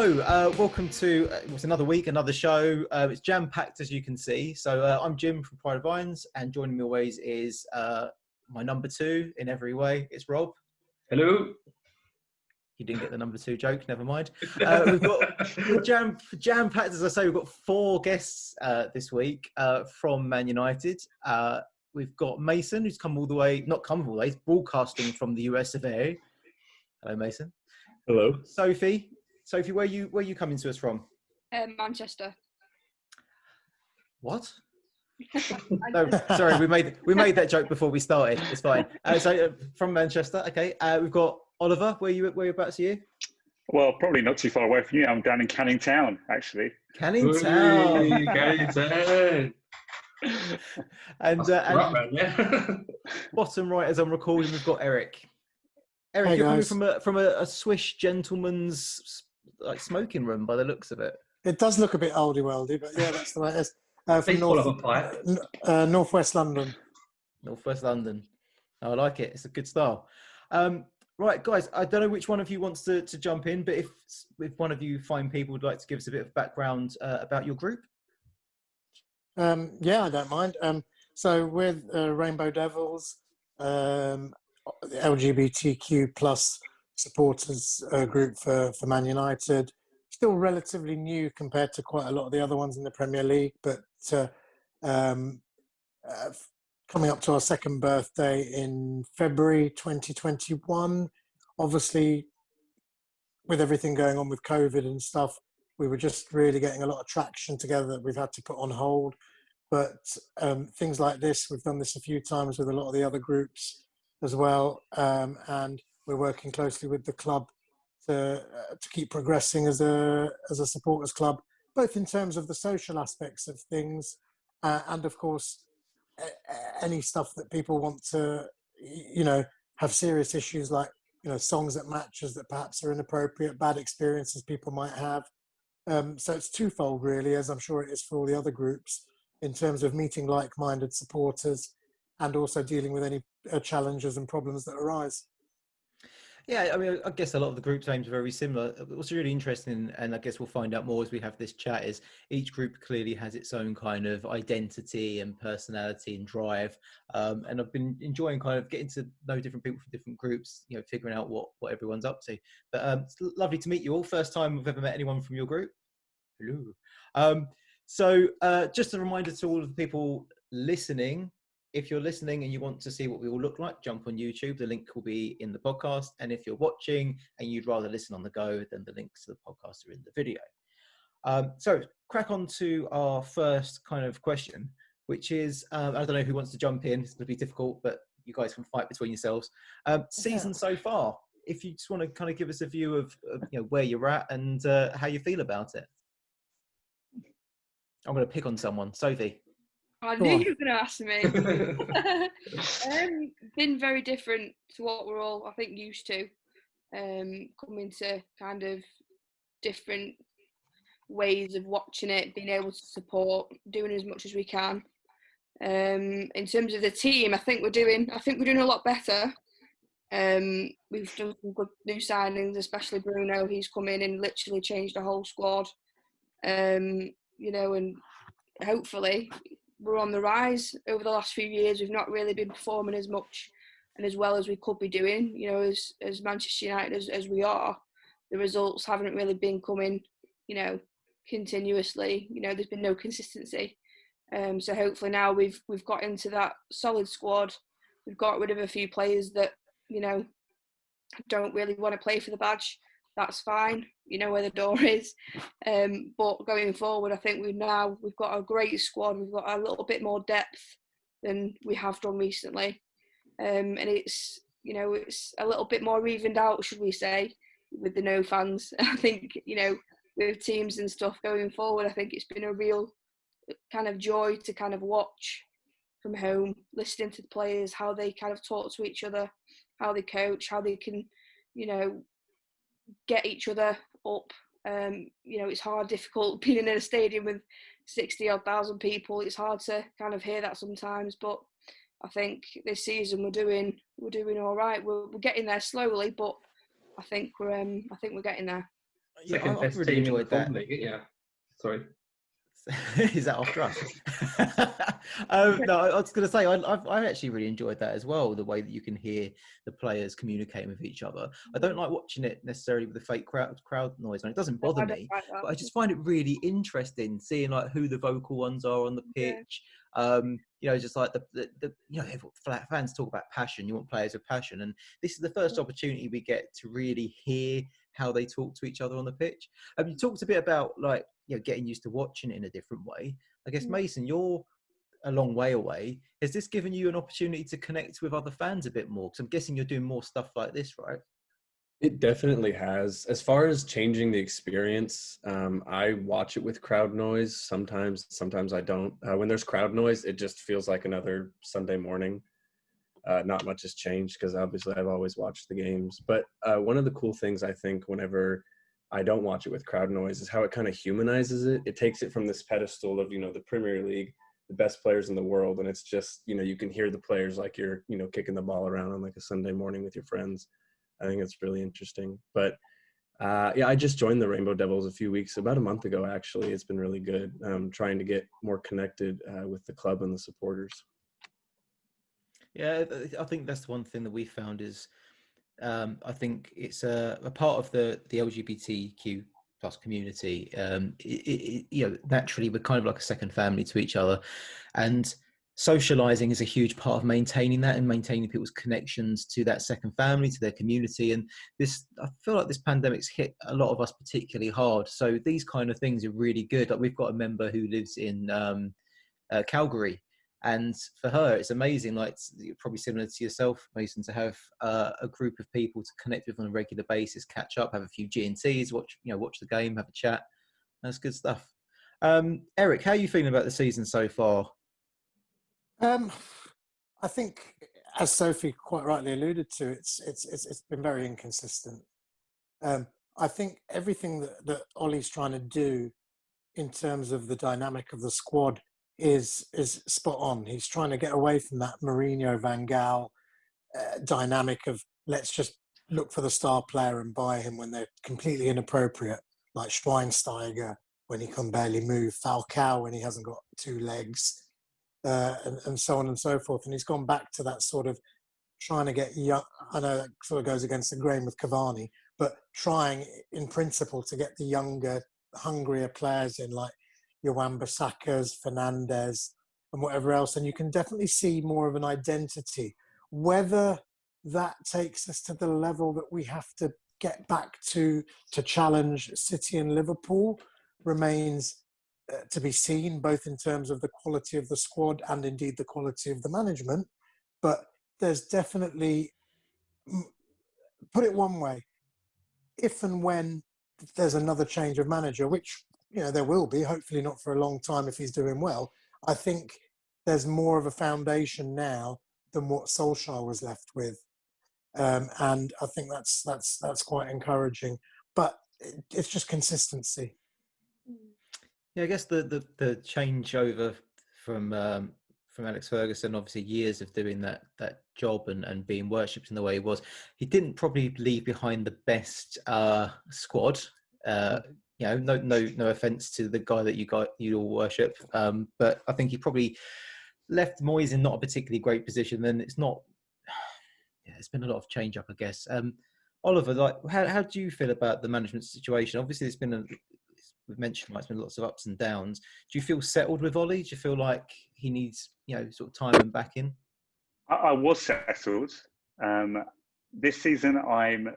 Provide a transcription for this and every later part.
Hello, welcome to it's another week, another show. It's jam-packed, as you can see. So I'm Jim from Pride of Vines, and joining me always is my number two in every way. It's Rob. Hello. You didn't get the number two joke, never mind. We're jam-packed, as I say. We've got four guests this week from Man United. We've got Mason, who's come all the way, not come all the way, he's broadcasting from the US of A. Hello, Mason. Hello. Sophie, where you coming to us from? Manchester. What? No, sorry, we made that joke before we started. It's fine. From Manchester, okay. We've got Oliver. Whereabouts are you? Well, probably not too far away from you. I'm down in Canning Town, actually. Canning Town. Canning Town. And yeah. Bottom right, as I'm recording, we've got Eric. Eric, hey, you're guys. coming from a Swiss gentleman's smoking room by the looks of it. It does look a bit oldie-weldy, but yeah, that's the way it is. From Northwest London. Northwest London. I like it. It's a good style. Right, guys, I don't know which one of you wants to jump in, but if one of you fine people would like to give us a bit of background about your group. Yeah, I don't mind. So we're Rainbow Devils, LGBTQ plus supporters group for Man United. Still relatively new compared to quite a lot of the other ones in the Premier League, but coming up to our second birthday in February 2021. Obviously, with everything going on with COVID and stuff, we were just really getting a lot of traction together that we've had to put on hold. But things like this, we've done this a few times with a lot of the other groups as well, and we're working closely with the club to keep progressing as a supporters club, both in terms of the social aspects of things and of course any stuff that people want to have serious issues like songs at matches that perhaps are inappropriate, bad experiences people might have. So it's twofold really, as I'm sure it is for all the other groups, in terms of meeting like-minded supporters and also dealing with any challenges and problems that arise. Yeah, I mean, I guess a lot of the group names are very similar. What's really interesting, and I guess we'll find out more as we have this chat, is each group clearly has its own kind of identity and personality and drive. And I've been enjoying kind of getting to know different people from different groups, figuring out what everyone's up to. But it's lovely to meet you all. First time we've ever met anyone from your group. Hello. So just a reminder to all of the people listening, if you're listening and you want to see what we all look like, jump on YouTube. The link will be in the podcast. And if you're watching and you'd rather listen on the go, then the links to the podcast are in the video. So crack on to our first kind of question, which is, I don't know who wants to jump in. It's going to be difficult, but you guys can fight between yourselves. Season so far, if you just want to kind of give us a view of where you're at and how you feel about it. I'm going to pick on someone. Sophie. I knew you were going to ask me. Been very different to what we're all, I think, used to. Coming to kind of different ways of watching it, being able to support, doing as much as we can. In terms of the team, I think we're doing a lot better. We've done some good new signings, especially Bruno. He's come in and literally changed the whole squad. And hopefully we're on the rise. Over the last few years, we've not really been performing as much and as well as we could be doing. As Manchester United as we are, the results haven't really been coming, continuously. There's been no consistency. So hopefully now we've got into that solid squad. We've got rid of a few players that don't really want to play for the badge. That's fine. You know where the door is. But going forward, I think we've got a great squad. We've got a little bit more depth than we have done recently. And it's a little bit more evened out, should we say, with the no fans. I think, with teams and stuff going forward, I think it's been a real kind of joy to kind of watch from home, listening to the players, how they kind of talk to each other, how they coach, how they can, get each other up. It's difficult being in a stadium with 60,000 people. It's hard to kind of hear that sometimes, but I think this season we're doing all right. We're getting there slowly, but I think we're getting there. Yeah, Second I've best really team in the enjoyed that. Football League. Yeah. Sorry. Is that after us? No, I was going to say I actually really enjoyed that as well. The way that you can hear the players communicating with each other. I don't like watching it necessarily with the fake crowd noise, and it doesn't bother I don't me. like that. But I just find it really interesting seeing like who the vocal ones are on the Yeah. pitch. Just like the fans talk about passion. You want players with passion, and this is the first opportunity we get to really hear how they talk to each other on the pitch. You talked a bit about like getting used to watching it in a different way. I guess Mason, you're a long way away. Has this given you an opportunity to connect with other fans a bit more? Because I'm guessing you're doing more stuff like this, right? It definitely has. As far as changing the experience, I watch it with crowd noise sometimes I don't. When there's crowd noise, it just feels like another Sunday morning. Not much has changed because obviously I've always watched the games. But one of the cool things I think whenever I don't watch it with crowd noise is how it kind of humanizes it. It takes it from this pedestal of, the Premier League, the best players in the world. And it's just, you can hear the players like you're, kicking the ball around on like a Sunday morning with your friends. I think it's really interesting. But I just joined the Rainbow Devils about a month ago, actually. It's been really good. Trying to get more connected with the club and the supporters. Yeah, I think that's one thing that we found is I think it's a part of the LGBTQ plus community. Naturally we're kind of like a second family to each other, and socializing is a huge part of maintaining that and maintaining people's connections to that second family, to their community. And I feel like this pandemic's hit a lot of us particularly hard. So these kind of things are really good. Like we've got a member who lives in Calgary. And for her, it's amazing, like probably similar to yourself, Mason, to have a group of people to connect with on a regular basis, catch up, have a few G&Ts, watch the game, have a chat. That's good stuff. Eric, how are you feeling about the season so far? I think, as Sophie quite rightly alluded to, it's been very inconsistent. I think everything that Ollie's trying to do in terms of the dynamic of the squad is spot on. He's trying to get away from that Mourinho Van Gaal dynamic of let's just look for the star player and buy him when they're completely inappropriate, like Schweinsteiger when he can barely move, Falcao when he hasn't got two legs, and so on and so forth. And he's gone back to that sort of trying to get young. I know that sort of goes against the grain with Cavani, but trying in principle to get the younger, hungrier players in, like your Wan-Bissakas, Fernandez, and whatever else. And you can definitely see more of an identity. Whether that takes us to the level that we have to get back to challenge City and Liverpool remains to be seen, both in terms of the quality of the squad and indeed the quality of the management. But there's definitely, put it one way, if and when there's another change of manager, which there will be, hopefully not for a long time if he's doing well, I think there's more of a foundation now than what Solskjaer was left with, and I think that's quite encouraging. But it's just consistency. Yeah, I guess the changeover from Alex Ferguson, obviously years of doing that job and being worshipped in the way he was. He didn't probably leave behind the best squad. No offense to the guy that you all worship, but I think he probably left Moyes in not a particularly great position. Then it's not. Yeah, it's been a lot of change up, I guess. Oliver, like, how do you feel about the management situation? Obviously, we've mentioned it's been lots of ups and downs. Do you feel settled with Ollie? Do you feel like he needs, sort of time and back in? I was settled. This season, I'm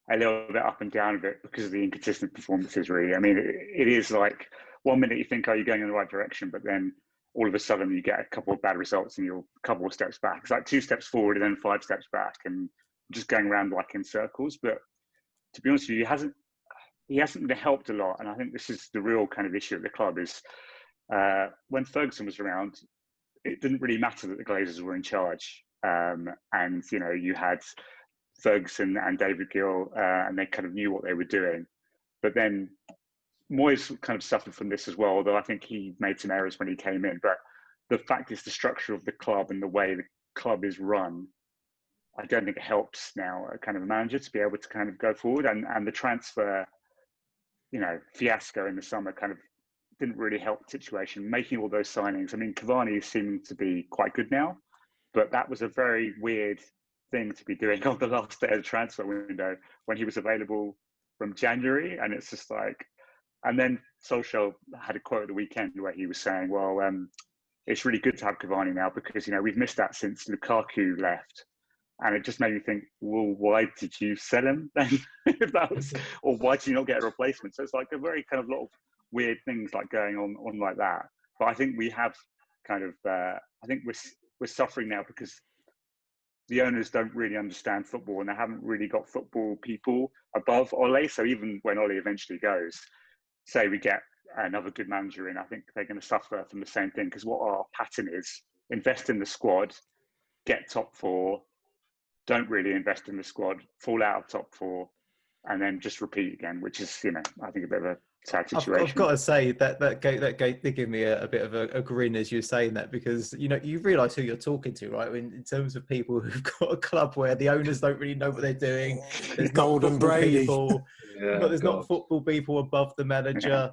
a little bit up and down a bit because of the inconsistent performances, really. I mean, it is like 1 minute you think, oh, you're going in the right direction, but then all of a sudden you get a couple of bad results and you're a couple of steps back. It's like 2 steps forward and then 5 steps back and just going around like in circles. But to be honest with you, he hasn't been helped a lot. And I think this is the real kind of issue at the club is when Ferguson was around, it didn't really matter that the Glazers were in charge. And, you had Ferguson and David Gill, and they kind of knew what they were doing. But then Moyes kind of suffered from this as well, although I think he made some errors when he came in. But the fact is the structure of the club and the way the club is run, I don't think it helps now a kind of a manager to be able to kind of go forward. And the transfer fiasco in the summer kind of didn't really help the situation. Making all those signings, I mean, Cavani is seeming to be quite good now, but that was a very weird thing to be doing on the last day of the transfer window when he was available from January. And it's just like, and then Solskjaer had a quote at the weekend where he was saying, well, it's really good to have Cavani now because, we've missed that since Lukaku left. And it just made me think, well, why did you sell him then? If that was, or why did you not get a replacement? So it's like a very kind of lot of weird things like going on like that. But I think we have kind of, I think we're suffering now because the owners don't really understand football and they haven't really got football people above Ole. So even when Ole eventually goes, say we get another good manager in, I think they're going to suffer from the same thing because what our pattern is, invest in the squad, get top four, don't really invest in the squad, fall out of top four, and then just repeat again, which is, I think a bit of a sad situation. I've got to say that did give me a bit of a grin as you were saying that because you realise who you're talking to, right? In terms of people who've got a club where the owners don't really know what they're doing, there's Golden Brady. People, but there's not football people above the manager.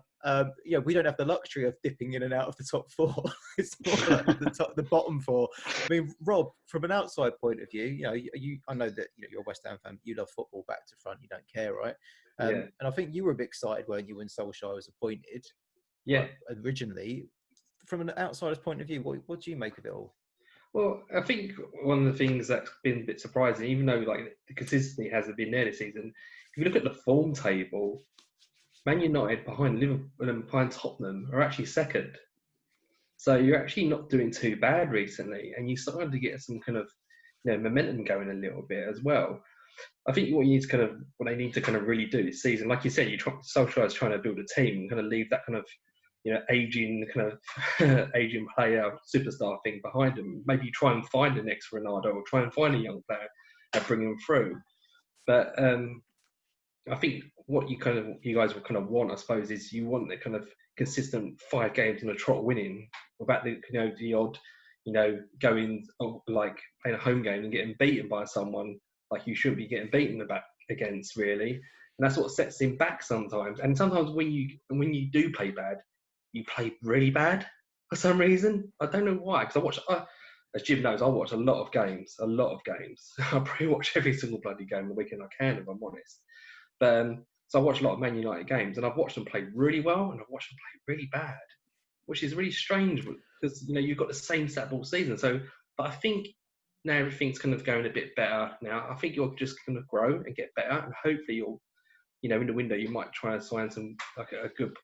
We don't have the luxury of dipping in and out of the top four. It's more like the bottom four. I mean, Rob, from an outside point of view, I know that you're a West Ham fan. You love football back to front. You don't care, right? And I think you were a bit excited, weren't you, when Solskjaer was appointed? Yeah. Originally, from an outsider's point of view, what do you make of it all? Well, I think one of the things that's been a bit surprising, even though like the consistency hasn't been there this season, if you look at the form table, Man United behind Liverpool and behind Tottenham are actually second. So you're actually not doing too bad recently, and you started to get some kind of momentum going a little bit as well. I think what they need to kind of really do this season, like you said, Solskjaer is trying to build a team and kind of leave that kind of aging player superstar thing behind him. Maybe try and find the next Ronaldo or try and find a young player and bring him through. But I think what you guys would kind of want, I suppose, is you want the kind of consistent 5 games in a trot winning without the odd going like playing a home game and getting beaten by someone like you shouldn't be getting beaten against, really. And that's what sets him back sometimes. And sometimes when you do play bad, you play really bad for some reason. I don't know why, because as Jim knows, I watch a lot of games. I probably watch every single bloody game the weekend I can, if I'm honest. But so I watch a lot of Man United games, and I've watched them play really well, and I've watched them play really bad, which is really strange because you've got the same stat all season. So, but I think now everything's kind of going a bit better. Now I think you'll just kind of grow and get better, and hopefully you'll, in the window you might try and sign some good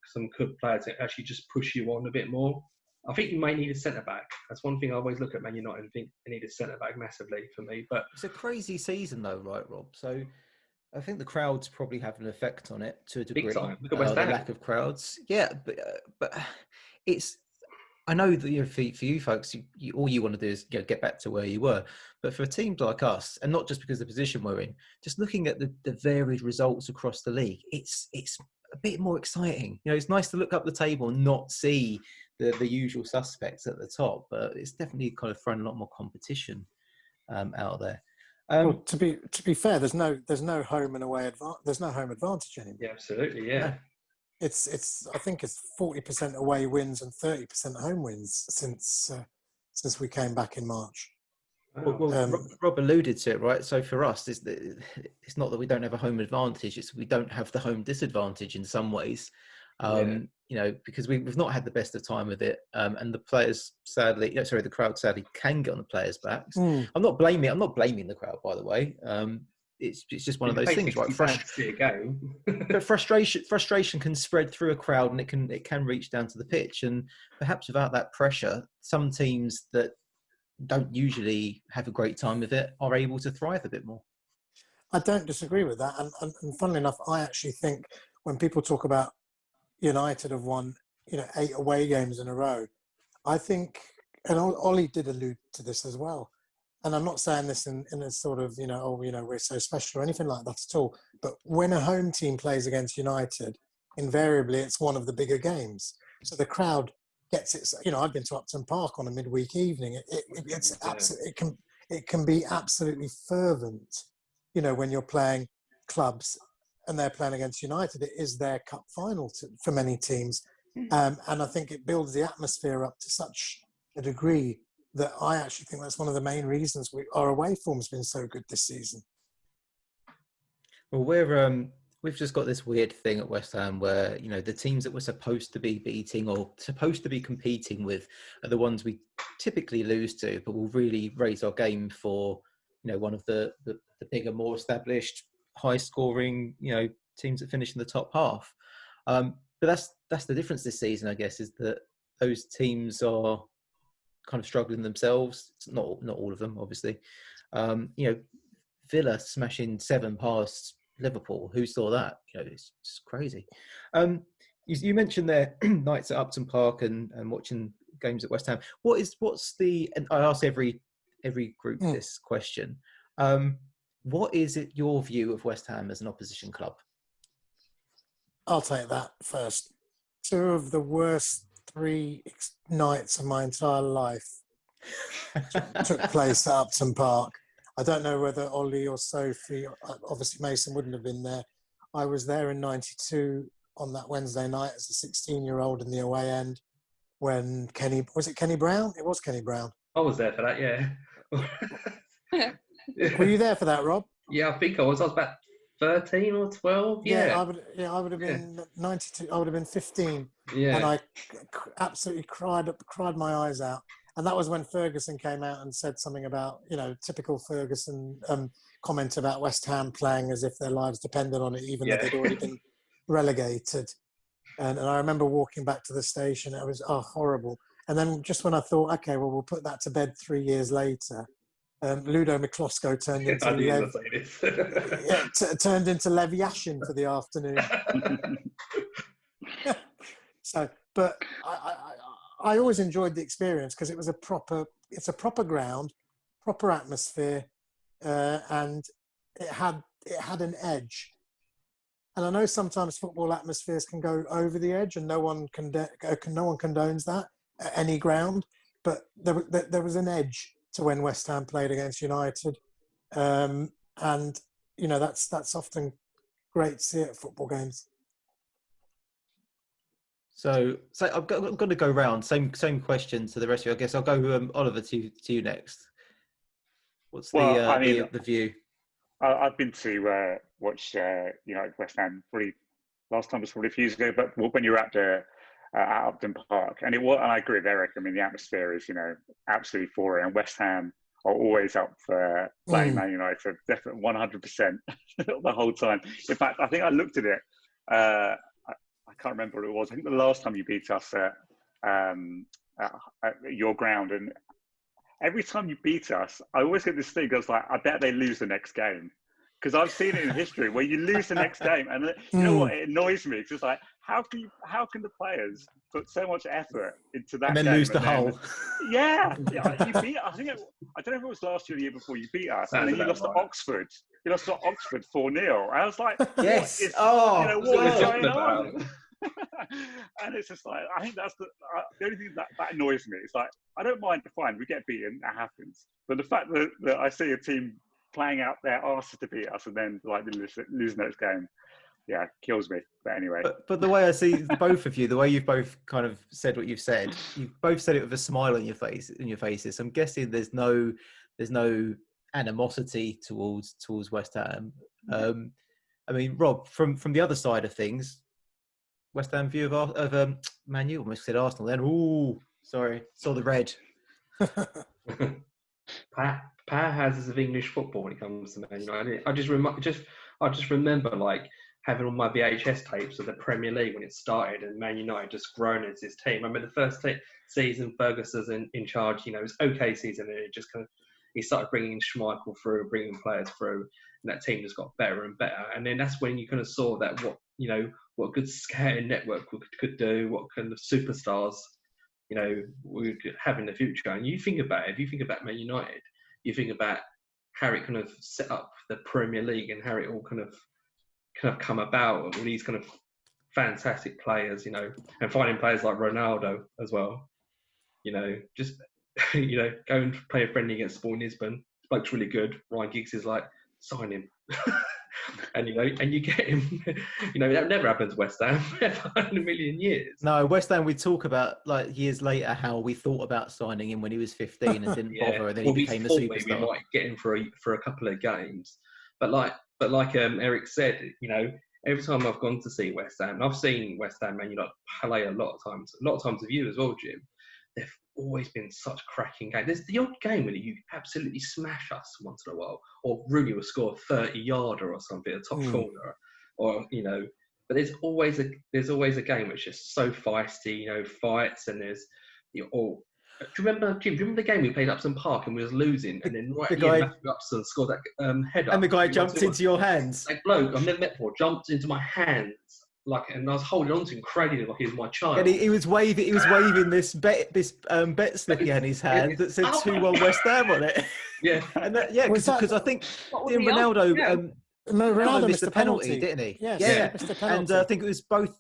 players that actually just push you on a bit more. I think you may need a centre back. That's one thing I always look at Man United and think they need a centre back massively for me. But it's a crazy season though, right, Rob? So I think the crowds probably have an effect on it to a degree. Big time. Look at West The Ham. lack of crowds. Yeah, but it's. I know that for you folks, all you want to do is get back to where you were. But for teams like us, and not just because of the position we're in, just looking at the varied results across the league, it's a bit more exciting. It's nice to look up the table and not see the usual suspects at the top, but it's definitely kind of thrown a lot more competition out there. Well, to be fair, there's no home and away there's no home advantage anymore. Yeah, absolutely. Yeah. It's I think it's 40% away wins and 30% home wins since we came back in March. Well, Rob alluded to it, right? So for us, it's not that we don't have a home advantage; it's we don't have the home disadvantage in some ways. Because we've not had the best of time with it, and the players the crowd sadly can get on the players' backs. I'm not blaming the crowd, by the way. It's just one of those things, right? But frustration can spread through a crowd, and it can reach down to the pitch. And perhaps without that pressure, some teams that don't usually have a great time with it are able to thrive a bit more. I don't disagree with that, and funnily enough, I actually think when people talk about United have won 8 away games in a row, I think, and Ollie did allude to this as well. And I'm not saying this in a sort of, we're so special or anything like that at all. But when a home team plays against United, invariably it's one of the bigger games. So the crowd gets it. I've been to Upton Park on a midweek evening. It can be absolutely fervent, when you're playing clubs and they're playing against United, it is their cup final for many teams. And I think it builds the atmosphere up to such a degree that I actually think that's one of the main reasons our away form's been so good this season. Well, we've just got this weird thing at West Ham where, you know, the teams that we're supposed to be beating or supposed to be competing with are the ones we typically lose to, but we'll really raise our game for, you know, one of the bigger, more established, high-scoring, you know, teams that finish in the top half. But that's the difference this season, I guess, is that those teams are kind of struggling themselves. It's not all of them, obviously. You know, Villa smashing 7 past Liverpool. Who saw that? You know, it's just crazy. You mentioned there nights at Upton Park and watching games at West Ham. What's the? And I ask every group this question. What is it your view of West Ham as an opposition club? I'll take that first. 2 of the worst 3 nights of my entire life took place at Upton Park. I don't know whether Ollie or Sophie, obviously Mason wouldn't have been there. I was there in '92 on that Wednesday night as a 16-year-old in the away end when was it Kenny Brown? It was Kenny Brown. I was there for that, yeah. Were you there for that, Rob? Yeah, I think I was. I was about 13 or 12. Yeah. I would have been 92. I would have been 15. Yeah. And I absolutely cried my eyes out. And that was when Ferguson came out and said something about, you know, typical Ferguson comment about West Ham playing as if their lives depended on it, even though they'd already been relegated. And I remember walking back to the station. It was horrible. And then just when I thought, okay, well, we'll put that to bed 3 years later, Ludo McCloskey turned into Lev Yashin for the afternoon. So, but I always enjoyed the experience because it's a proper ground, proper atmosphere, and it had an edge. And I know sometimes football atmospheres can go over the edge, and no one condones that at any ground. But there was an edge to when West Ham played against United, and you know that's often great to see at football games. So I'm going to go round. Same question to the rest of you. I guess I'll go Oliver to you next. What's the view? I've been to watch United West Ham. Probably last time was probably a few years ago, but when you were at Upton Park, and I agree with Eric. I mean, the atmosphere is absolutely for it, and West Ham are always up for playing Man United, definitely 100% the whole time. In fact, I think I looked at it. I can't remember what it was. I think the last time you beat us at your ground, and every time you beat us, I always get this thing. I was like, I bet they lose the next game, because I've seen it in history where you lose the next game, and you know what? It annoys me. It's just like, how can the players put so much effort into that and then game lose to Hull? Yeah, you beat. I don't know if it was last year or the year before you beat us, and then you lost to Oxford. You lost to Oxford 4-0. I was like, yes. What is going on? And it's just like, I think that's the only thing that annoys me. It's like, I don't mind the fine, we get beaten, that happens. But the fact that I see a team playing out their arses to beat us and then like losing those game, yeah, kills me. But anyway. But the way I see both of you, the way you've both kind of said what you've both said it with a smile on your faces. I'm guessing there's no animosity towards West Ham. I mean, Rob, from the other side of things, West Ham view of Man U. Almost said Arsenal then. Ooh, sorry, saw the red. Powerhouses of English football when it comes to Man United. I just remember like having all my VHS tapes of the Premier League when it started, and Man United just grown as this team. I remember the first season Ferguson's in charge. You know, it was okay season, and it just kind of he started bringing Schmeichel through, bringing players through, and that team just got better and better. And then that's when you kind of saw that what good scouting network could do, what kind of superstars, we could have in the future. And you think about it, if you think about Man United, you think about how it kind of set up the Premier League and how it all kind of come about, all these kind of fantastic players, and finding players like Ronaldo as well, just, go and play a friendly against Sporting Lisbon. This bloke's really good. Ryan Giggs is like, sign him. and and you get him. That never happens to West Ham ever in a million years. No, West Ham. We talk about like years later how we thought about signing him when he was 15 and didn't bother, and then he became the we superstar. might get him for a couple of games, but like Eric said, every time I've gone to see West Ham, and I've seen West Ham Man United play a lot of times with you as well, Jim. They've always been such cracking games. There's the odd game when you absolutely smash us once in a while, or Rooney will score a 30-yarder or something at the top corner, or But there's always a game which is so feisty, fights, and there's all. Do you remember, Jim? Do you remember the game we played at Upton Park and we was losing, and then right at the end, Matthew Upson scored that header, and the guy jumped into your hands. That bloke I've never met before jumped into my hands. And I was holding on to him, cradling him like he was my child. And he was waving. He was waving this bet slip he had in his hand that said 2-1 West Ham on it. Yeah, and because I think Ronaldo. Ronaldo missed the penalty, didn't he? Yes, yeah. He missed the penalty. And I think it was both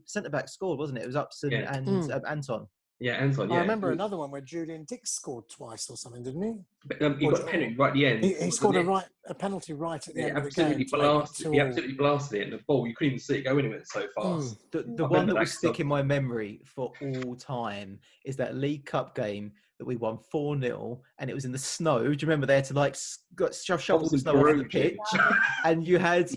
centre backs scored, wasn't it? It was Upson and Anton. Yeah, Anton. Yeah. I remember another one where Julian Dix scored twice or something, didn't he? But, he got a penalty right at the end. He scored a penalty right at the end of the game. He absolutely blasted it, and the ball, you couldn't even see it going anywhere so fast. The one that will stick in my memory for all time is that League Cup game that we won 4-0, and it was in the snow. Do you remember they had to shovel the snow off the pitch? And you had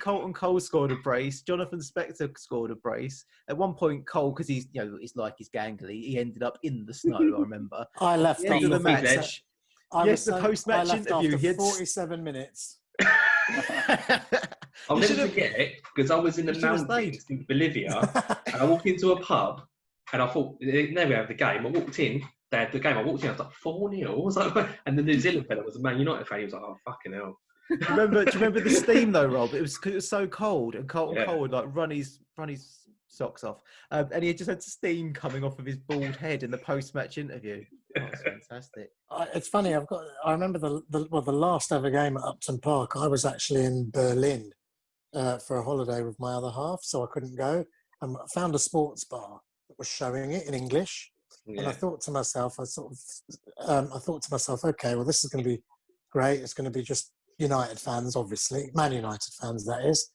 Colton Cole scored a brace, Jonathan Spector scored a brace. At one point, Cole, because he's he's gangly, he ended up in the snow. I remember. I left after the match. The post-match interview. After 47 minutes. I'll never forget it because I was in the mountains in Bolivia, and I walked into a pub, and I thought, there we have the game. I walked in. They had the game. I walked in. I was like 4-0. And the New Zealand fella was a Man United fan. He was like, "Oh fucking hell!" Do you remember the steam though, Rob? It was so cold, and Colton Cole would run his socks off, and he just had steam coming off of his bald head in the post-match interview. Oh, it's fantastic. It's funny. I remember the last ever game at Upton Park. I was actually in Berlin for a holiday with my other half, so I couldn't go. And I found a sports bar that was showing it in English. Yeah. And I thought to myself, okay, well, this is going to be great. It's going to be just United fans, obviously, Man United fans, that is.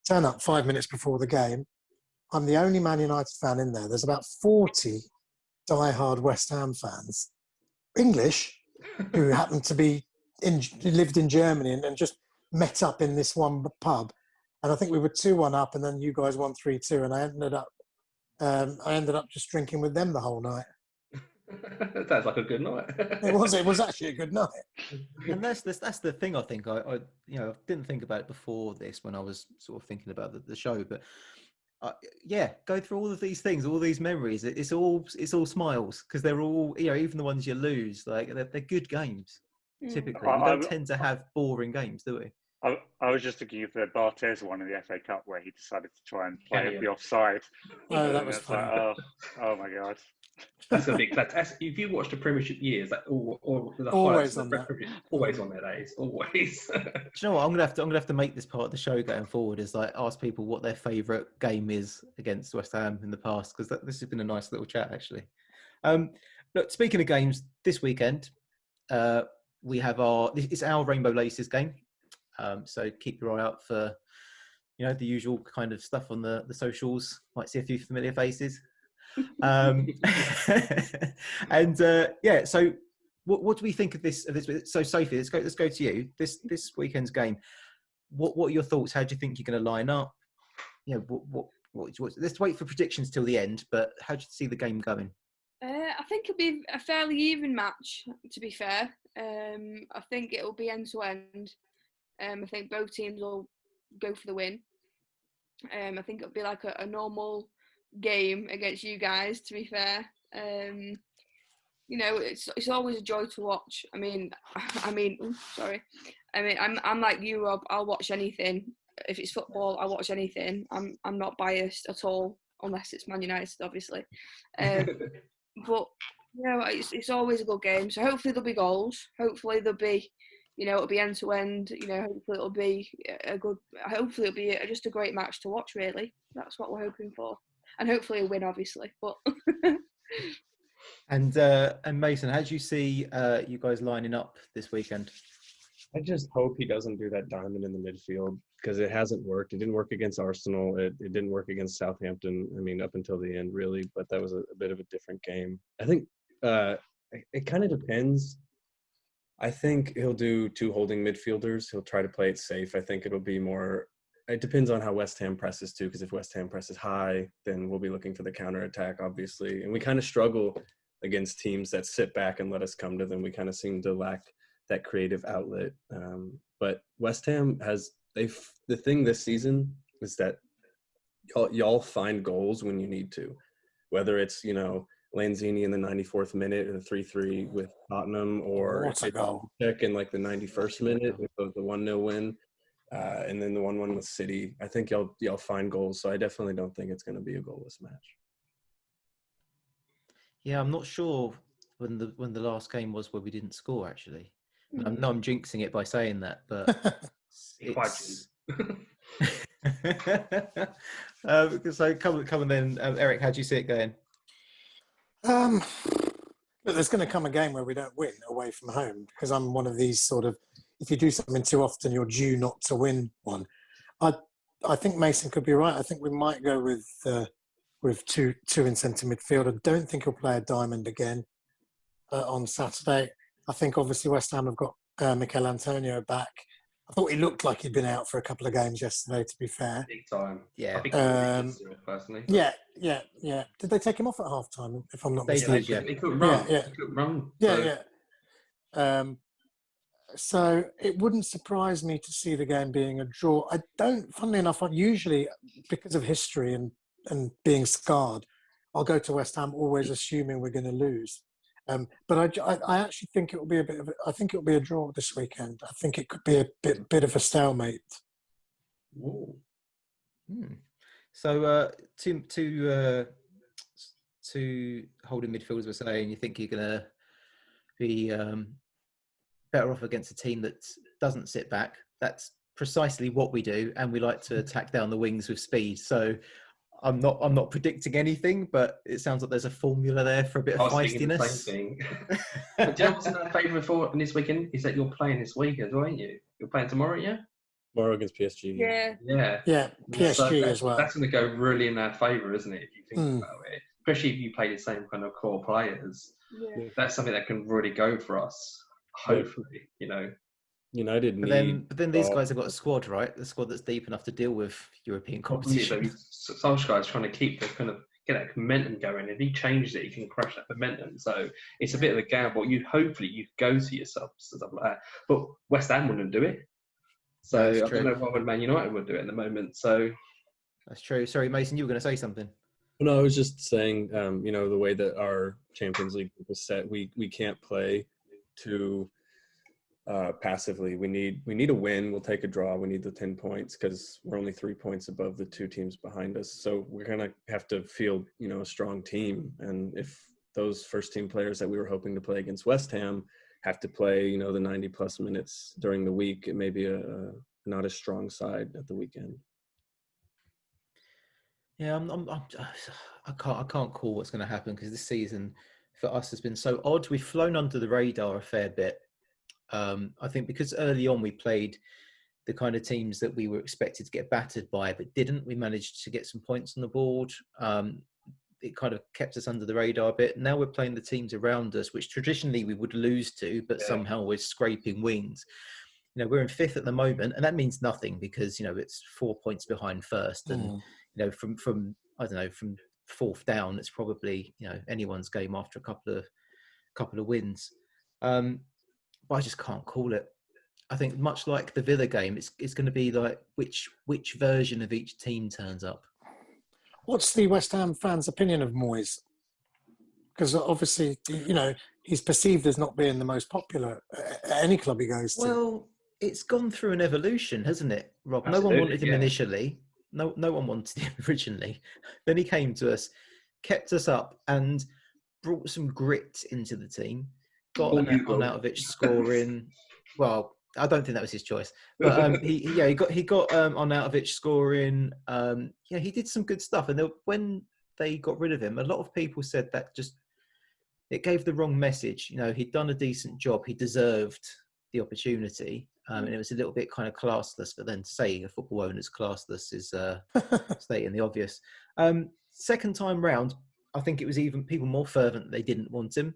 Turn up 5 minutes before the game. I'm the only Man United fan in there. There's about 40 diehard West Ham fans, English, who happened to be who lived in Germany and just met up in this one pub. And I think we were 2-1 up, and then you guys won 3-2, and I ended up just drinking with them the whole night. Sounds like a good night. It was actually a good night. And that's the thing. I think I didn't think about it before this when I was sort of thinking about the show, but go through all of these things, all these memories. It's all smiles because they're all even the ones you lose, like they're good games. Typically, we don't tend to have boring games, do we? I was just thinking of the Barthez one in the FA Cup where he decided to try and play the offside. Oh, that was fun. Like, oh my God. That's a big class. If you watch the Premiership years, always on there. Always on there, that is always. Do you know what? I'm gonna have to make this part of the show going forward. Is ask people what their favourite game is against West Ham in the past, because this has been a nice little chat actually. Look, speaking of games, this weekend we have it's our Rainbow Laces game. So keep your eye out for the usual kind of stuff on the socials. Might see a few familiar faces. So what do we think of this? So Sophie, let's go to you. This weekend's game. What are your thoughts? How do you think you're going to line up? Let's wait for predictions till the end. But how do you see the game going? I think it'll be a fairly even match. To be fair, I think it'll be end to end. I think both teams will go for the win. I think it'll be like a normal game against you guys, to be fair. It's always a joy to watch. I'm like you, Rob. I'll watch anything. If it's football, I'll watch anything. I'm not biased at all, unless it's Man United, obviously. But it's always a good game. So hopefully there'll be goals. Hopefully there'll be, it'll be end to end. Hopefully it'll be Hopefully it'll be just a great match to watch. Really, that's what we're hoping for. And hopefully a win, obviously. But and Mason, how do you see you guys lining up this weekend? I just hope he doesn't do that diamond in the midfield because it hasn't worked. It didn't work against Arsenal. It didn't work against Southampton. I mean, up until the end, really. But that was a bit of a different game. I think it kind of depends. I think he'll do 2 holding midfielders. He'll try to play it safe. I think it'll be more. It depends on how West Ham presses too, because if West Ham presses high, then we'll be looking for the counter attack, obviously. And we kind of struggle against teams that sit back and let us come to them. We kind of seem to lack that creative outlet. But West Ham has the thing this season is that y'all find goals when you need to, whether it's Lanzini in the 94th minute and 3-3 with Tottenham, or What a goal. Check in like the 91st minute with the 1-0 win, and then the 1-1 with City. I think y'all find goals, so I definitely don't think it's going to be a goalless match. Yeah, I'm not sure when the last game was where we didn't score, actually. I know I'm jinxing it by saying that, but it's... So come on then, Eric, how do you see it going? But there's going to come a game where we don't win away from home, because I'm one of these sort of, if you do something too often, you're due not to win one. I think Mason could be right. I think we might go with two in centre midfield. I don't think he'll play a diamond again on Saturday. I think obviously West Ham have got Mikel Antonio back. I thought he looked like he'd been out for a couple of games yesterday, to be fair. Big time. Yeah. I think he personally. Yeah. Did they take him off at half time, if I'm not They mistaken? did, yeah. He couldn't run. Yeah. He couldn't run. Yeah. So it wouldn't surprise me to see the game being a draw. Funnily enough, usually, because of history and being scarred, I'll go to West Ham always assuming we're going to lose. But I actually think it will be I think it will be a draw this weekend. I think it could be a bit of a stalemate. Ooh. So two holding midfielders were saying you think you're going to be better off against a team that doesn't sit back. That's precisely what we do, and we like to attack down the wings with speed. So I'm not predicting anything, but it sounds like there's a formula there for a bit of feistiness. The same thing. But do you know what's another favourite for this weekend? Is that you're playing this weekend, aren't you? You're playing tomorrow, yeah? Tomorrow against PSG. Yeah, PSG as well. That's going to go really in our favour, isn't it, if you think about it? Especially if you play the same kind of core players. Yeah. That's something that can really go for us, hopefully, United But then these guys have got a squad, right? A squad that's deep enough to deal with European competition. Solskjaer's trying to keep get that momentum going. If he changes it, he can crash that momentum. So it's a bit of a gamble. Hopefully you go to your subs and stuff like that. But West Ham wouldn't do it. So I don't know why Man United would do it at the moment. So that's true. Sorry, Mason, you were going to say something. No, I was just saying, the way that our Champions League group is set, we can't play too passively. We need a win. We'll take a draw. We need the 10 points because we're only 3 points above the 2 teams behind us. So we're gonna have to field, a strong team. And if those first team players that we were hoping to play against West Ham have to play, the 90 plus minutes during the week, it may be a not a strong side at the weekend. Yeah, I can't call what's going to happen because this season for us has been so odd. We've flown under the radar a fair bit. I think because early on we played the kind of teams that we were expected to get battered by, but didn't. We managed to get some points on the board. It kind of kept us under the radar a bit. Now we're playing the teams around us, which traditionally we would lose to, but somehow we're scraping wins. We're in 5th at the moment, and that means nothing because, it's 4 points behind first. And, from I don't know, from 4th down, it's probably, anyone's game after a couple of wins. But I just can't call it. I think much like the Villa game, it's going to be like which version of each team turns up. What's the West Ham fans' opinion of Moyes? Because obviously, he's perceived as not being the most popular at any club he goes to. Well, it's gone through an evolution, hasn't it, Rob? Absolutely, no one wanted him initially. No one wanted him originally. Then he came to us, kept us up, and brought some grit into the team. Got Arnautovic scoring. Well, I don't think that was his choice, but he got Arnautovic scoring. He did some good stuff, and when they got rid of him, a lot of people said that it gave the wrong message. He'd done a decent job. He deserved the opportunity. and it was a little bit kind of classless. But then to say a football owner's classless is stating the obvious. Second time round, I think it was even people more fervent that they didn't want him.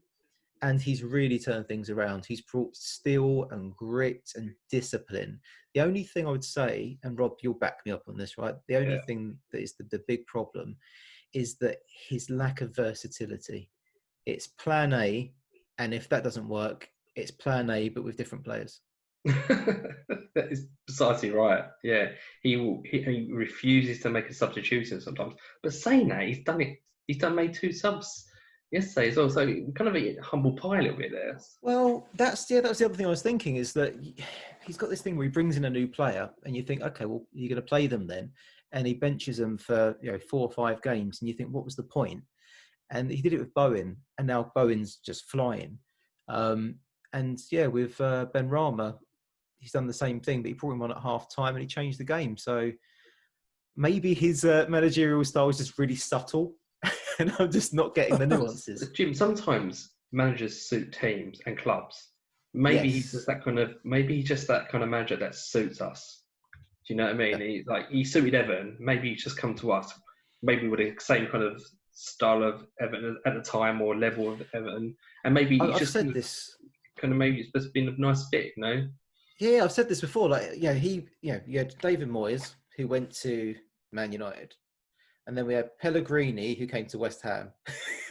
And he's really turned things around. He's brought steel and grit and discipline. The only thing I would say, and Rob, you'll back me up on this, right? The only thing that is the big problem is that his lack of versatility. It's plan A, and if that doesn't work, it's plan A, but with different players. That is precisely right. Yeah, he refuses to make a substitution sometimes. But saying that, he's done it. Made 2 subs yesterday as well. So kind of a humble pie a little bit there. Well, that's the other thing I was thinking is that he's got this thing where he brings in a new player, and you think, okay, well, you're going to play them then, and he benches them for 4 or 5 games, and you think, what was the point? And he did it with Bowen, and now Bowen's just flying. And yeah, with Ben Rama, he's done the same thing, but he brought him on at half time and he changed the game. So maybe his managerial style is just really subtle, and I'm just not getting the nuances. Jim, sometimes managers suit teams and clubs. Maybe he's just that kind of manager that suits us. Do you know what I mean? Yeah. He suited Everton. Maybe he's just come to us. Maybe with the same kind of style of Everton at the time or level of Everton, and maybe he's just said this. Kind of maybe it's just been a nice fit, you know? Yeah, I've said this before. Like, you had David Moyes who went to Man United, and then we had Pellegrini who came to West Ham.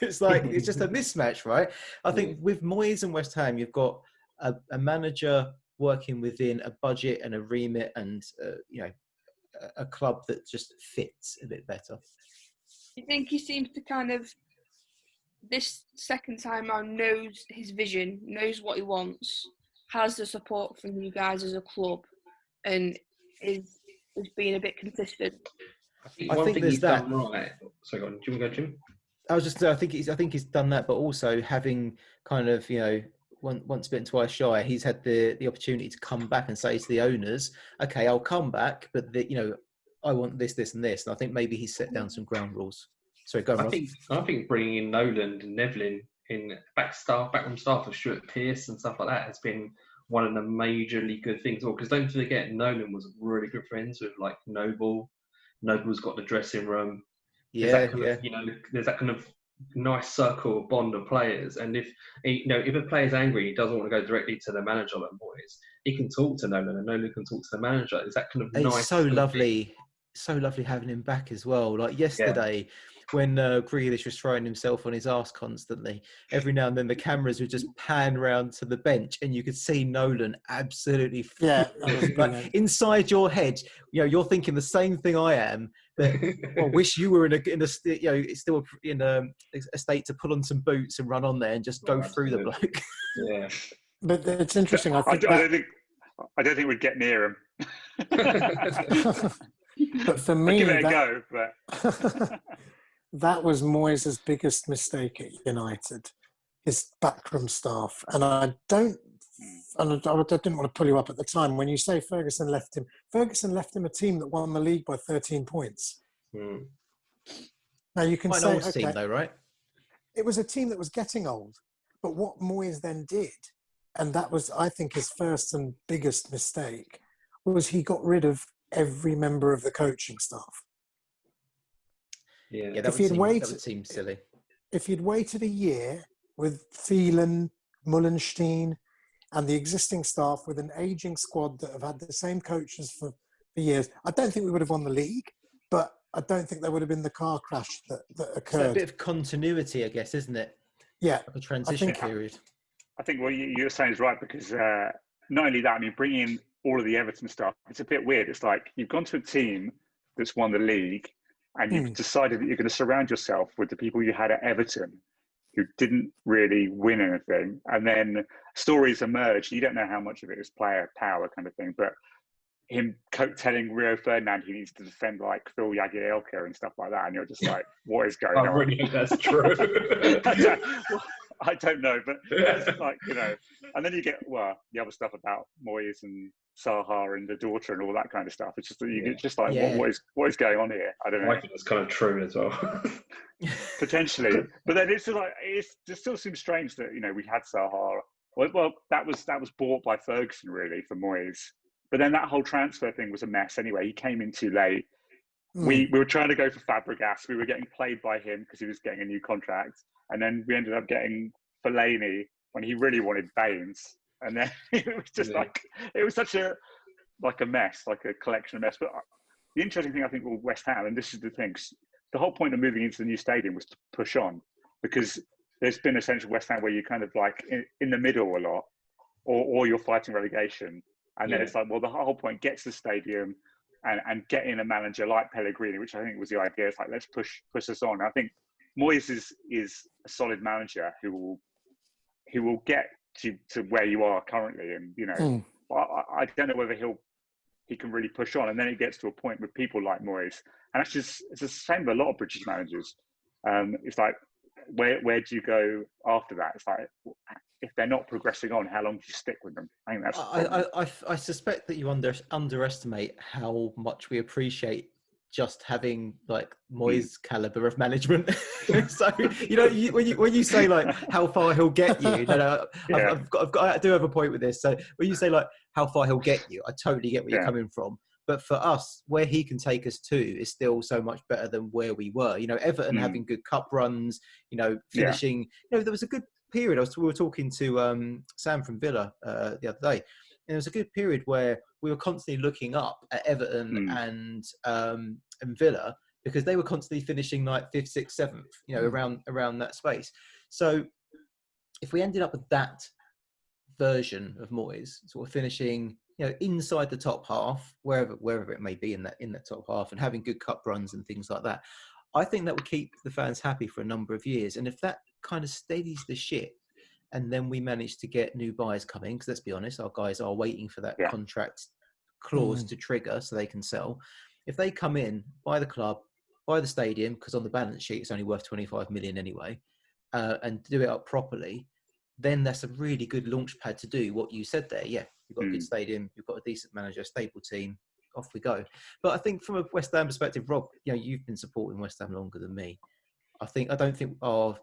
It's like it's just a mismatch, right? I think with Moyes and West Ham, you've got a manager working within a budget and a remit, and a club that just fits a bit better. I think he seems to kind of, this second time around, knows his vision, knows what he wants, has the support from you guys as a club, and is being a bit consistent. I think there's that. Right. Sorry, go on. Do you want to go, Jim? I think he's done that, but also having kind of once bitten twice shy. He's had the opportunity to come back and say to the owners, "Okay, I'll come back, but I want this, this, and this." And I think maybe he's set down some ground rules. Sorry, go on, Rob. I think bringing in Nolan and Nevlin in backroom staff of Stuart Pearce and stuff like that has been one of the majorly good things. Because don't forget, Nolan was really good friends with like Noble. Noble's got the dressing room. There's that kind of nice circle bond of players. And if a player's angry, he doesn't want to go directly to the manager like Moyes. He can talk to Nolan, and Nolan can talk to the manager. Is that kind of nice? It's so lovely. So lovely having him back as well. Like yesterday, when Grealish was throwing himself on his arse constantly, every now and then the cameras would just pan round to the bench, and you could see Nolan absolutely. Like inside your head, you're thinking the same thing I am. That I wish you were still in a state to pull on some boots and run on there and just go through the bloke. Yeah, but it's interesting. I don't think we'd get near him. But for me, give it a go. But that was Moyes' biggest mistake at United, his backroom staff. And I didn't want to pull you up at the time when you say Ferguson left him. Ferguson left him a team that won the league by 13 points. Now you can say, okay, team though, right? It was a team that was getting old. But what Moyes then did, and that was, I think, his first and biggest mistake, was he got rid of every member of the coaching staff. Yeah, that would seem silly. If he'd waited a year with Thielen, Mullenstein, and the existing staff with an ageing squad that have had the same coaches for years, I don't think we would have won the league, but I don't think there would have been the car crash that occurred. It's a bit of continuity, I guess, isn't it? Yeah. Like a transition period. I think what you're saying is right, because not only that, I mean, bringing in all of the Everton stuff, it's a bit weird. It's like you've gone to a team that's won the league, and you've decided that you're going to surround yourself with the people you had at Everton who didn't really win anything. And then stories emerge. You don't know how much of it is player power kind of thing, but him telling Rio Ferdinand he needs to defend like Phil Jagielka and stuff like that. And you're just like, what is going on? I really think that's true. I don't know, but that's like, and then you get, the other stuff about Moyes and Saha and the daughter and all that kind of stuff. It's just, just like, what is going on here? I don't know. I think that's kind of true as well. Potentially. But then it's like, it still seems strange that, we had Saha Well, that was bought by Ferguson really for Moyes. But then that whole transfer thing was a mess anyway. He came in too late. We were trying to go for Fabregas. We were getting played by him because he was getting a new contract. And then we ended up getting Fellaini when he really wanted Baines. And then it was just it was such a mess, like a collection of mess. But the interesting thing I think with West Ham, and this is the thing, the whole point of moving into the new stadium was to push on, because there's been essentially West Ham where you're kind of like in the middle a lot, or you're fighting relegation. And then it's like, well, the whole point, gets the stadium and get in a manager like Pellegrini, which I think was the idea. It's like, let's push us on. I think Moyes is a solid manager who will get to where you are currently. And, you know, I don't know whether he can really push on. And then it gets to a point with people like Moyes. And it's the same with a lot of British managers. It's like, where do you go after that? It's like, if they're not progressing on, how long do you stick with them? I think that's. I suspect that you underestimate how much we appreciate just having like Moyes' caliber of management. So you know, when you say like how far he'll get you, I do have a point with this. So when you say like how far he'll get you, I totally get where you're coming from. But for us, where he can take us to is still so much better than where we were. You know, Everton having good cup runs, you know, finishing. You know, there was a good period. We were talking to Sam from Villa the other day, and there was a good period where we were constantly looking up at Everton and Villa, because they were constantly finishing like 5th, 6th, 7th, you know, around that space. So if we ended up with that version of Moyes, sort of finishing, you know, inside the top half, wherever it may be in that top half, and having good cup runs and things like that, I think that would keep the fans happy for a number of years. And if that kind of steadies the ship, and then we manage to get new buyers coming, because let's be honest, our guys are waiting for that contract clause to trigger so they can sell. If they come in, buy the club, buy the stadium, because on the balance sheet it's only worth 25 million anyway, and do it up properly, then that's a really good launch pad to do what you said there. Yeah, you've got a good stadium, you've got a decent manager, a stable team, off we go. But I think from a West Ham perspective, Rob, you know, you've been supporting West Ham longer than me. I don't think our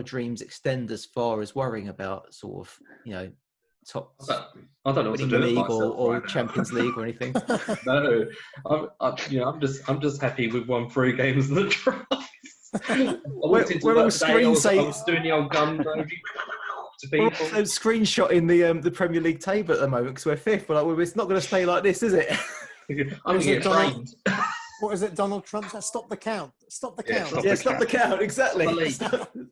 dreams extend as far as worrying about sort of, you know, top. I don't know what to do the league or right Champions League or anything. No, I'm just happy we've won 3 games in the draft. We're all I was doing the old gun emoji to people. We're screenshotting the Premier League table at the moment because we're 5th. We're like, well, it's not going to stay like this, is it? I'm going to get framed. What is it, Donald Trump said? Stop the count. Stop the count. Stop the count. Exactly.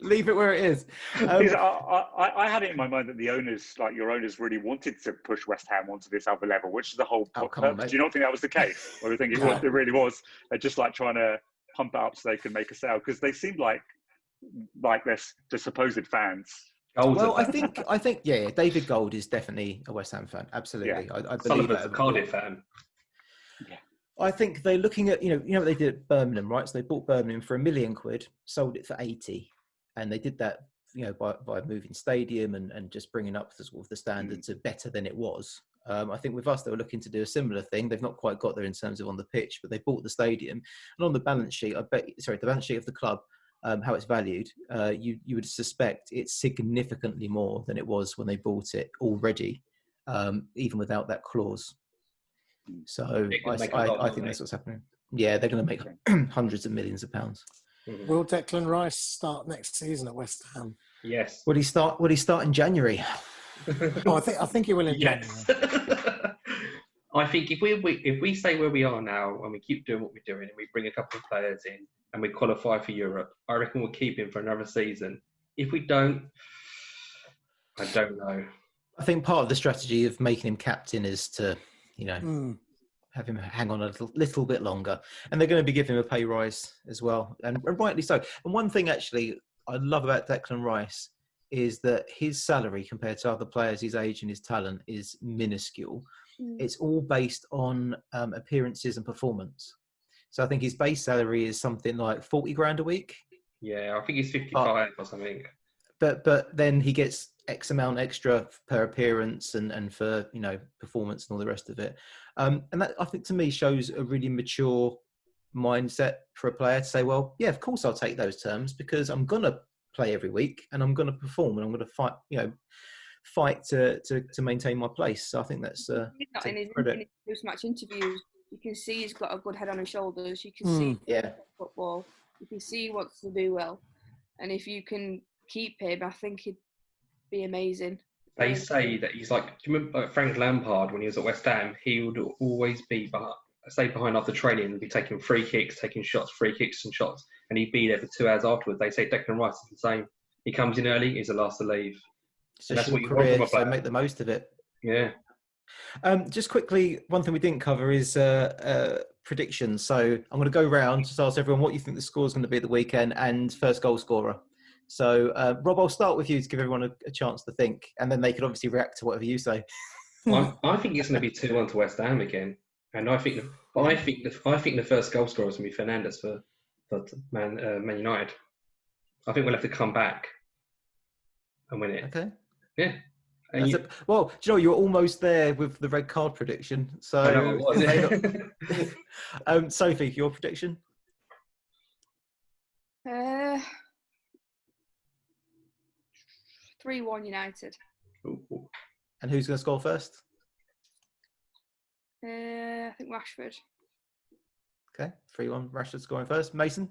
Leave it where it is. I had it in my mind that the owners, like your owners, really wanted to push West Ham onto this other level, which is the whole purpose. Do you not think that was the case? Or do you think it really was? They're just like trying to pump it up so they can make a sale, because they seem like they're the supposed fans. Well, I think, David Gold is definitely a West Ham fan. Absolutely, I believe that. A Cardiff fan. Yeah. I think they're looking at, you know what they did at Birmingham, right? So they bought Birmingham for £1 million, sold it for 80, and they did that, you know, by moving stadium and just bringing up the sort of the standard to better than it was. I think with us, they were looking to do a similar thing. They've not quite got there in terms of on the pitch, but they bought the stadium, and on the balance sheet, the balance sheet of the club, how it's valued, you would suspect it's significantly more than it was when they bought it already, even without that clause. So I think that's what's happening. Yeah, they're going to make hundreds of millions of pounds. Will Declan Rice start next season at West Ham? Yes. Would he start in January? I think he will in January. I think if we stay where we are now and we keep doing what we're doing and we bring a couple of players in and we qualify for Europe, I reckon we'll keep him for another season. If we don't, I don't know. I think part of the strategy of making him captain is to, you know, have him hang on a little bit longer. And they're going to be giving him a pay rise as well. And rightly so. And one thing actually I love about Declan Rice is that his salary compared to other players his age and his talent is minuscule. It's all based on appearances and performance. So I think his base salary is something like 40 grand a week. Yeah, I think he's 55 or something. But then he gets X amount extra per appearance and for, you know, performance and all the rest of it. And that, I think, to me shows a really mature mindset for a player to say, well, yeah, of course I'll take those terms because I'm going to play every week and I'm going to perform and I'm going to fight, you know, fight to maintain my place. So I think that's in his post-match interviews, you can see he's got a good head on his shoulders. You can see football. You can see he wants to do well, and if you can keep him, I think he'd be amazing. They say that he's like, do you remember Frank Lampard when he was at West Ham? He would always be behind after training and be taking free kicks and shots, and he'd be there for 2 hours afterwards. They say Declan Rice is the same. He comes in early, he's the last to leave. It's a short career, so make the most of it. Yeah. Just quickly, one thing we didn't cover is predictions. So I'm going to go round to ask everyone what you think the score is going to be at the weekend and first goal scorer. So, Rob, I'll start with you to give everyone a chance to think, and then they can obviously react to whatever you say. I think it's going to be 2-1 to West Ham again, and I think the first goal scorer is going to be Fernandes for Man United. I think we'll have to come back and win it. Okay. Yeah. Well, do you know, you're almost there with the red card prediction. So, Sophie, your prediction? 3-1 United. Ooh. And who's going to score first? I think Rashford. Okay, 3-1. Rashford scoring first. Mason?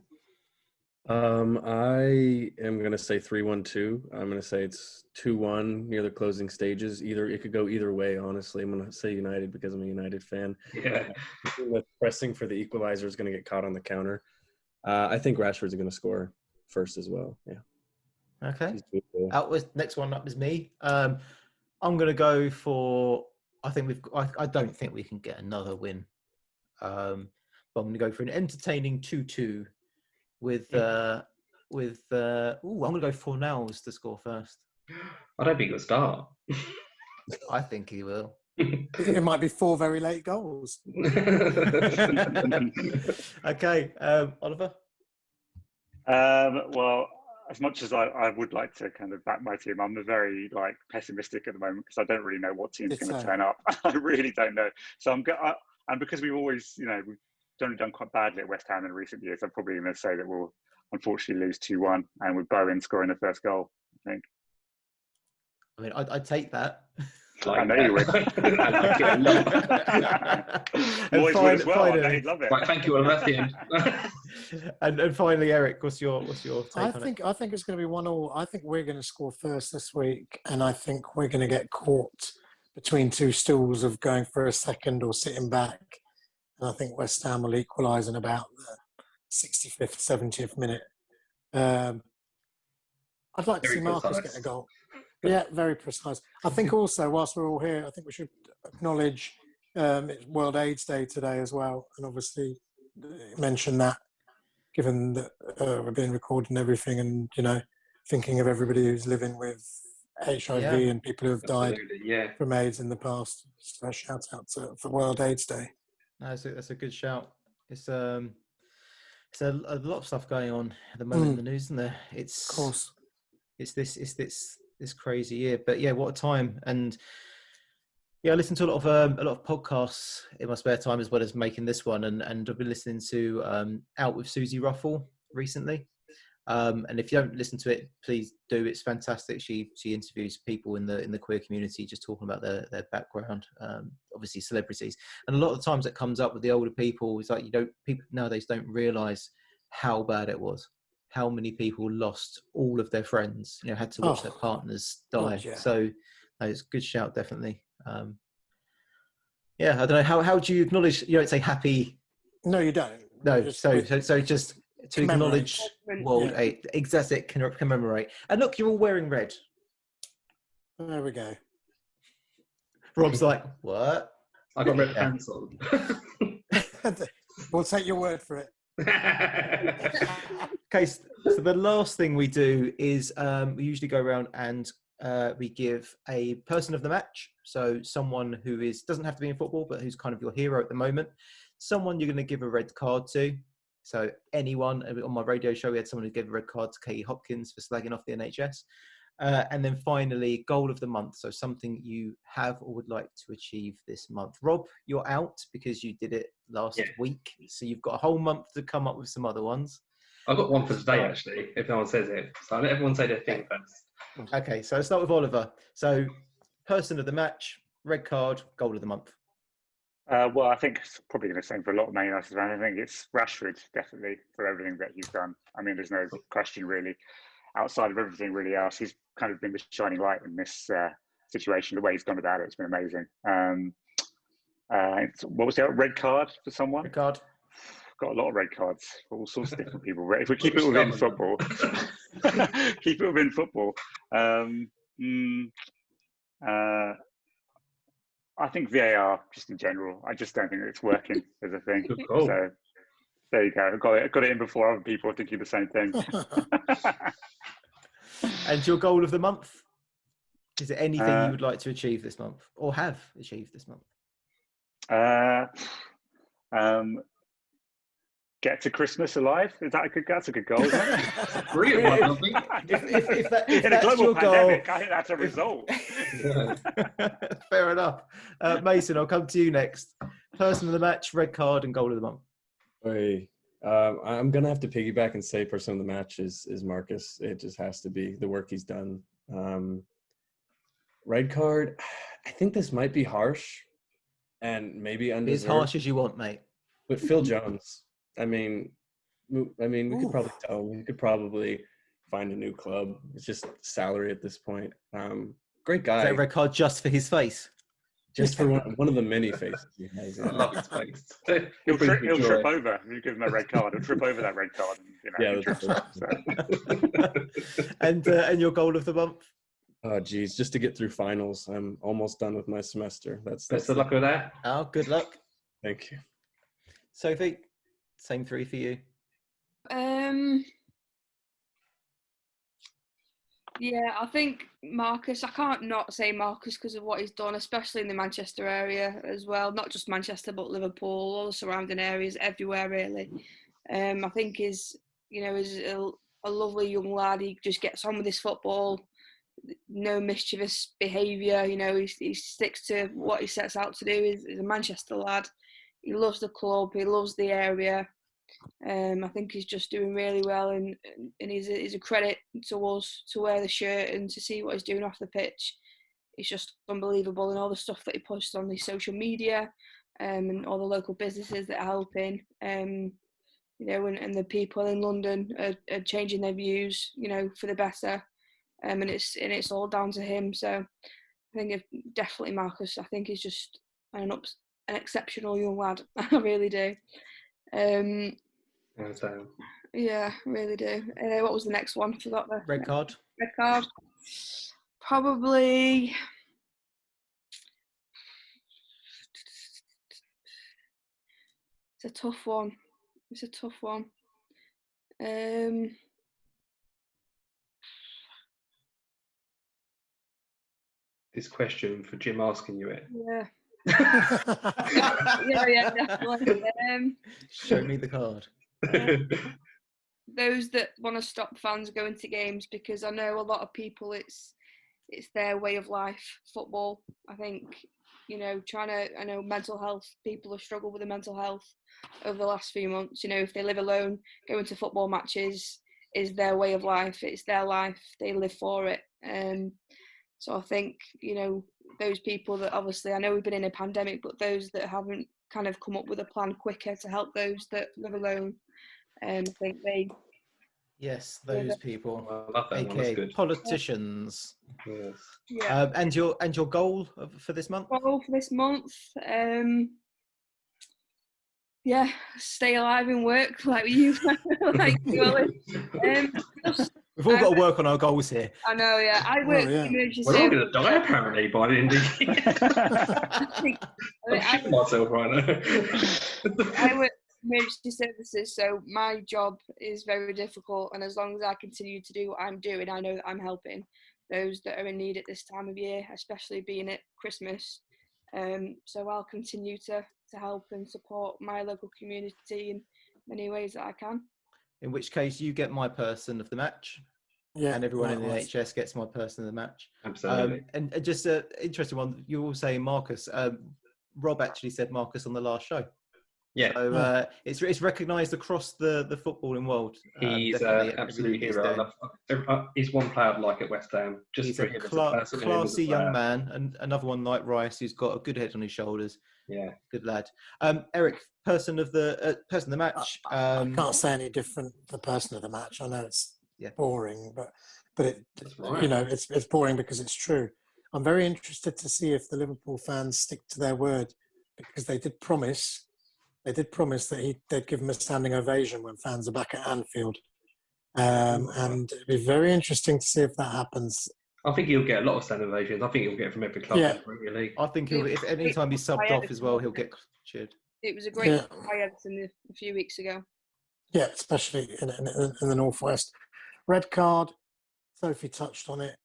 I am going to say 3-1-2. I'm going to say it's 2-1 near the closing stages. It could go either way, honestly. I'm going to say United because I'm a United fan. Yeah. Pressing for the equalizer is going to get caught on the counter. I think Rashford's going to score first as well. Yeah. Okay. Next one up is me. I'm going to go for. I don't think we can get another win. But I'm going to go for an entertaining 2-2 with. I'm going to go Fornals to score first. I don't think he'll start. I think he will. It might be 4 very late goals. Okay, Oliver. Well, as much as I would like to kind of back my team, I'm very pessimistic at the moment because I don't really know what team's going to turn up. I really don't know. So and because we've always, we've only done quite badly at West Ham in recent years, I'm probably going to say that we'll unfortunately lose 2-1, and with Bowen scoring the first goal, I think. I mean, I'd take that. I know you would. I like it a lot. Moyes would as well. I know he'd love it. Right, thank you, Oliver. And finally, Eric, what's your take on it? I think it's going to be 1-1. I think we're going to score first this week, and I think we're going to get caught between two stools of going for a second or sitting back. And I think West Ham will equalise in about the 65th, 70th minute. I'd like to see Marcus get a goal. Yeah, very precise. I think also, whilst we're all here, I think we should acknowledge it's World AIDS Day today as well, and obviously mention that, given that we're being recorded and everything, and thinking of everybody who's living with HIV and people who have died from AIDS in the past. So a shout out for World AIDS Day. No, that's a good shout. It's a lot of stuff going on at the moment in the news, isn't there? Of course. It's this crazy year, but yeah, what a time. And yeah, I listen to a lot of podcasts in my spare time as well as making this one, and I've been listening to Out with Susie Ruffle recently, and if you don't listen to it, please do. It's fantastic. She interviews people in the queer community, just talking about their background, obviously celebrities, and a lot of the times it comes up with the older people. It's like people nowadays don't realise how bad it was. How many people lost all of their friends, had to watch their partners die. God, yeah. So it's a good shout, definitely. I don't know. How do you acknowledge, you don't say happy? No, you don't. No, so just to acknowledge World AIDS. Exactly, commemorate. And look, you're all wearing red. There we go. Rob's like, what? I got red pants on. We'll take your word for it. Okay, so the last thing we do is we usually go around and we give a person of the match. So someone who doesn't have to be in football, but who's kind of your hero at the moment. Someone you're going to give a red card to. So anyone. On my radio show, we had someone who gave a red card to Katie Hopkins for slagging off the NHS. And then finally, goal of the month. So something you have or would like to achieve this month. Rob, you're out because you did it last week. So you've got a whole month to come up with some other ones. I've got one for today, actually, if no one says it. So I'll let everyone say their thing first. Okay, so let's start with Oliver. So, person of the match, red card, goal of the month. Well, I think it's probably going to say for a lot of Man United fans. I think it's Rashford, definitely, for everything that he's done. I mean, there's no question, really. Outside of everything really else, he's kind of been the shining light in this situation. The way he's gone about it, it's been amazing. What was that? Red card for someone? Red card. Got a lot of red cards for all sorts of different people. If we keep it within football, keep it within football. I think VAR, just in general, I just don't think it's working as a thing. Cool. So there you go. Got it in before other people are thinking the same thing. And your goal of the month? Is there anything you would like to achieve this month or have achieved this month? Get to Christmas alive. Is that a good? That's a good goal. Isn't it? Brilliant one, I think. If In a that's global your pandemic, goal, I think that's a result. fair enough. Mason, I'll come to you next. Person of the match, red card, and goal of the month. Hey, I'm gonna have to piggyback and say person of the match is Marcus. It just has to be the work he's done. Red card. I think this might be harsh, and maybe Be as undeserved. harsh as you want, mate. But Phil Jones. I mean, we could probably tell. We could probably find a new club. It's just salary at this point. Great guy. Is that a red card just for his face? Just for one of the many faces he has. I love his face. He'll trip over. If you give him a red card, he'll trip over that red card. And, Yeah, that's so. And your goal of the month? Oh, geez, just to get through finals. I'm almost done with my semester. That's Best of luck with that. Oh, good luck. Thank you. Sophie, same three for you. Yeah, I think Marcus, I can't not say Marcus because of what he's done, especially in the Manchester area as well. Not just Manchester, but Liverpool, all the surrounding areas, everywhere really. I think he's a lovely young lad. He just gets on with his football, no mischievous behaviour. He sticks to what he sets out to do. He's a Manchester lad. He loves the club. He loves the area. I think he's just doing really well, and he's a credit to us to wear the shirt and to see what he's doing off the pitch. It's just unbelievable, and all the stuff that he posts on the social media, and all the local businesses that are helping, and the people in London are changing their views, for the better, and it's all down to him. So I think definitely Marcus. I think he's just an exceptional young lad. I really do. Yeah, really do. What was the next one? Forgot the red card. Red card. Probably. It's a tough one. This question for Jim asking you it. Yeah. yeah, definitely. Show me the card. Those that want to stop fans going to games, because I know a lot of people, it's their way of life, football. I think, I know mental health, people have struggled with the mental health over the last few months. If they live alone, going to football matches is their way of life. It's their life. They live for it. So I think, those people that obviously, I know we've been in a pandemic, but those that haven't kind of come up with a plan quicker to help those that live alone, I think they... Yes, those people, I love that one. That's aka good. politicians. Yes. Yeah. And your goal for this month? Goal for this month, stay alive and work like you, Ollie. We've all got to work on our goals here. I know, yeah. I work emergency We're all going to die apparently by the end of the year. I'm shitting myself right now. I work emergency services, so my job is very difficult, and as long as I continue to do what I'm doing, I know that I'm helping those that are in need at this time of year, especially being at Christmas. So I'll continue to help and support my local community in many ways that I can. In which case, you get my person of the match, and everyone in the NHS gets my person of the match. Absolutely. And just an interesting one, you all say Marcus. Rob actually said Marcus on the last show. Yeah. So it's recognised across the footballing world. He's Definitely an absolute everything he's hero. doing. He's one player I'd like at West Ham, just He's for a him as a person. and him as a classy young player. man, and another one like Rice who's got a good head on his shoulders. Yeah. Good lad. Eric, person of the match. I can't say any different. The person of the match. I know it's boring, but That's right. you know, it's boring because it's true. I'm very interested to see if the Liverpool fans stick to their word, because they did promise that they'd give him a standing ovation when fans are back at Anfield. And it'd be very interesting to see if that happens. I think he'll get a lot of standing ovations. I think he'll get it from every club in the Premier League. I think if any time he's subbed off as well, he'll get cheered. It was a great by Everton a few weeks ago. Yeah, especially in the Northwest. Red card, Sophie touched on it.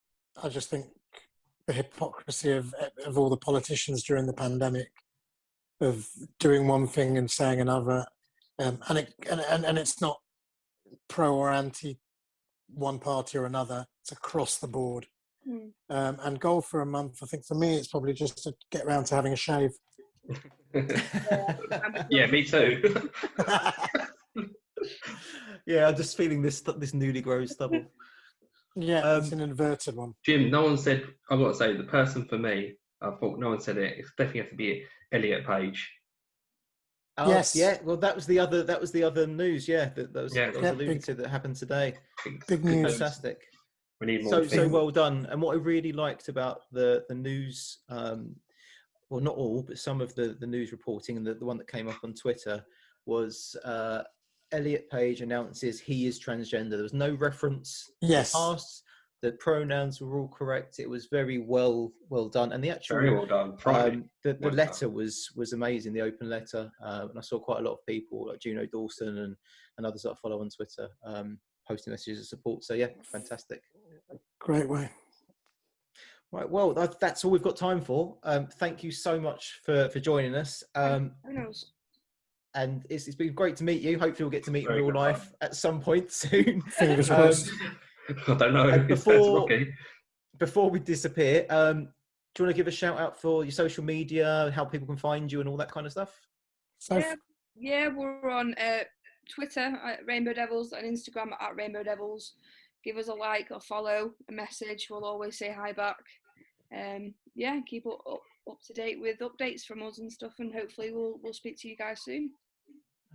I just think the hypocrisy of all the politicians during the pandemic, of doing one thing and saying another, and it's not pro or anti one party or another. It's across the board. And goal for a month. I think for me, it's probably just to get round to having a shave. Yeah, me too. Yeah, I'm just feeling this newly grown stubble. Yeah, it's an inverted one. Jim, no one said. I've got to say, the person for me, I thought no one said it. It's definitely have to be Elliot Page. Oh, Yes. Yeah. Well, that was the other news. Yeah, that was alluded to that happened today. Big news. Fantastic. We need more. So well done. And what I really liked about the news, well, not all, but some of the news reporting, and the one that came up on Twitter was Elliot Page announces he is transgender. There was no reference to the past. The pronouns were all correct. It was very well done, and the actual very well done. The letter was amazing. The open letter, and I saw quite a lot of people like Juno Dawson and others that I follow on Twitter posting messages of support. So yeah, fantastic. Great way. Right, well, that's all we've got time for. Thank you so much for joining us. And it's been great to meet you. Hopefully we'll get to meet in real life at some point soon. Fingers crossed. I don't know. Before we disappear, do you want to give a shout out for your social media, how people can find you and all that kind of stuff? Yeah, we're on Twitter at Rainbow Devils and Instagram at Rainbow Devils. Give us a like, a follow, a message. We'll always say hi back. Keep up to date with updates from us and stuff, and hopefully we'll speak to you guys soon.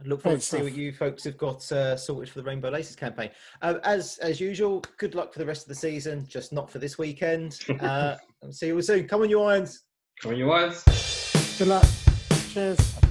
I look forward to see what you folks have got sorted for the Rainbow Laces campaign. As usual, good luck for the rest of the season, just not for this weekend. And see you all soon. Come on, you Irons. Come on, you Irons. Good luck. Cheers.